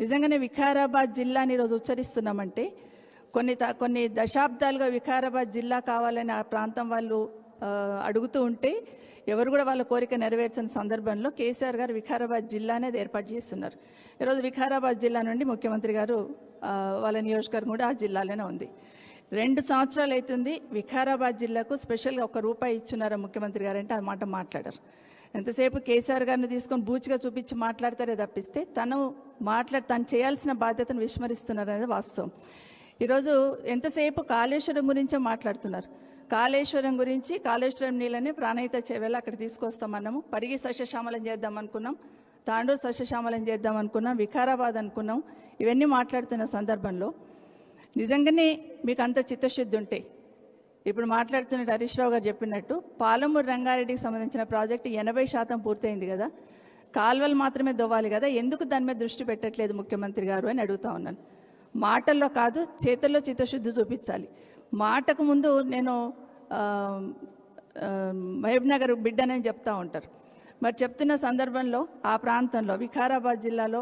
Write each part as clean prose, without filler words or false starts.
నిజంగానే వికారాబాద్ జిల్లాని ఈరోజు ఉచ్చరిస్తున్నామంటే కొన్ని దశాబ్దాలుగా వికారాబాద్ జిల్లా కావాలని ఆ ప్రాంతం వాళ్ళు అడుగుతూ ఉంటే ఎవరు కూడా వాళ్ళ కోరిక నెరవేర్చిన సందర్భంలో కేసీఆర్ గారు వికారాబాద్ జిల్లా అనేది ఏర్పాటు చేస్తున్నారు. ఈరోజు వికారాబాద్ జిల్లా నుండి ముఖ్యమంత్రి గారు వాళ్ళ నియోజకవర్గం కూడా ఆ జిల్లాలోనే ఉంది. 2 సంవత్సరాలు అవుతుంది వికారాబాద్ జిల్లాకు స్పెషల్గా ₹1 ఇచ్చున్నారా ముఖ్యమంత్రి గారు అంటే ఆ మాట మాట్లాడారు. ఎంతసేపు కేసీఆర్ గారిని తీసుకొని బూచిగా చూపించి మాట్లాడతారే తప్పిస్తే తను చేయాల్సిన బాధ్యతను విస్మరిస్తున్నారు అనేది వాస్తవం. ఈరోజు ఎంతసేపు కాళేశ్వరం గురించే మాట్లాడుతున్నారు. కాళేశ్వరం గురించి కాళేశ్వరం నీళ్ళని ప్రాణహిత చేవేళ అక్కడ తీసుకొస్తామన్నాము. పరిగి సస్యశ్యామలం చేద్దాం అనుకున్నాం, తాండూరు సస్యశ్యామలం చేద్దాం అనుకున్నాం, వికారాబాద్ అనుకున్నాం. ఇవన్నీ మాట్లాడుతున్న సందర్భంలో నిజంగానే మీకు అంత చిత్తశుద్ధి ఉంటే ఇప్పుడు మాట్లాడుతున్న హరీష్ రావు గారు చెప్పినట్టు పాలమూరు రంగారెడ్డికి సంబంధించిన ప్రాజెక్టు 80% పూర్తయింది కదా, కాల్వలు మాత్రమే దొవ్వాలి కదా, ఎందుకు దాని మీద దృష్టి పెట్టట్లేదు ముఖ్యమంత్రి గారు అని అడుగుతా ఉన్నాను. మాటల్లో కాదు చేతుల్లో చిత్తశుద్ధి చూపించాలి. మాటకు ముందు నేను మహబూబ్ నగర్ బిడ్డనని చెప్తా ఉంటారు. మరి చెప్తున్న సందర్భంలో ఆ ప్రాంతంలో వికారాబాద్ జిల్లాలో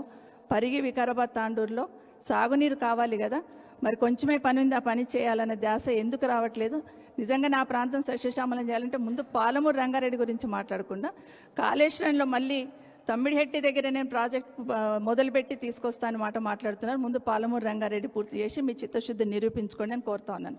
పరిగి వికారాబాద్ తాండూరులో సాగునీరు కావాలి కదా, మరి కొంచెమే పని ఉంది, ఆ పని చేయాలనే ధ్యాస ఎందుకు రావట్లేదు? నిజంగా నా ప్రాంతం సస్యశ్యామలం చేయాలంటే ముందు పాలమూరు రంగారెడ్డి గురించి మాట్లాడకుండా కాళేశ్వరంలో మళ్ళీ తమ్మిడిహెట్టి దగ్గర నేను ప్రాజెక్ట్ మొదలుపెట్టి తీసుకొస్తాను మాట మాట్లాడుతున్నారు. ముందు పాలమూరు రంగారెడ్డి పూర్తి చేసి మీ చిత్తశుద్ధి నిరూపించుకోండి అని కోరుతా ఉన్నాను.